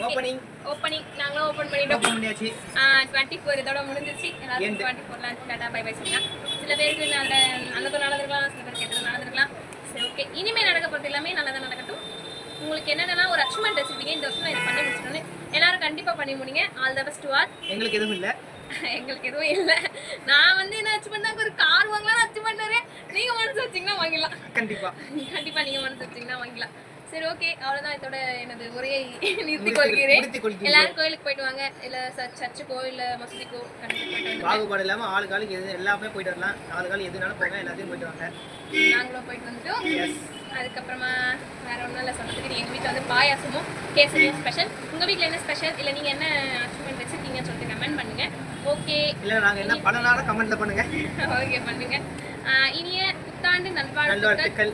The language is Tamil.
ஓபனிங் நாங்களும் ஓபன் பண்ணியாச்சு. 24 இதோட முடிஞ்சிருச்சு. எல்லாரும் 24 டாடா பை பை சொல்லுங்க. சில பேருக்கு நல்லது நடந்துக்கலாம், சில பேருக்கு கெட்டது நடந்துக்கலாம். சரி ஓகே, இனிமே நடக்க போறது எல்லாமே நல்லதா நடக்கட்டும். உங்களுக்கு என்னென்னலாம் ஒரு அச்சீவ்மெண்ட் வச்சிருக்கீங்க இந்த வருஷம் இதை பண்ணி முடிச்சிட்டோன்னு எல்லாரும் கண்டிப்பா பண்ணி முடிங்க. All the best to all. எங்களுக்கு எதுவும் இல்லை. நான் வந்து என்ன அச்சீவ்மெண்ட் ஒரு கார் வாங்கலாம் அச்சீவ்மெண்ட் நிறைய. நீங்க மனசு வச்சீங்கன்னா வாங்கிடலாம். கண்டிப்பா நீங்க மனசு வச்சீங்கன்னா வாங்கிடலாம். சரி ஓகே, அவ்வளோதான். இதோட எனது உரையை நிறுத்திக் கொள்கிறேன். எல்லாரும் கோயிலுக்கு போயிட்டு வாங்க, இல்லை சர்ச்சுக்கோ இல்லை மசூதிக்கோ கண்டிப்பாக போயிட்டு வாங்க. பாகுபாடு இல்லாமல் ஆளுக்காலுக்கு எது எல்லாமே போயிட்டு வரலாம். ஆளுக்காலு எதுனாலும் போங்க, எல்லாத்தையும் போயிட்டு வாங்க. நாங்களும் போயிட்டு வந்துட்டோம். அதுக்கப்புறமா வேற ஒன்றும் இல்லை சொல்கிறதுக்கு. எங்கள் வீட்டில் வந்து பாயாசமும் கேசரியும் ஸ்பெஷல். உங்கள் வீட்டில் என்ன ஸ்பெஷல், இல்லை நீங்கள் என்ன அச்சீவ்மெண்ட் வச்சுருக்கீங்கன்னு சொல்லிட்டு கமெண்ட் பண்ணுங்கள். ஓகே, இல்லை நாங்கள் என்ன பண்ணனாலும் கமெண்ட்டில் பண்ணுங்கள். ஓகே பண்ணுங்கள். இனிய புத்தாண்டு நல்வாழ்த்துக்கள்.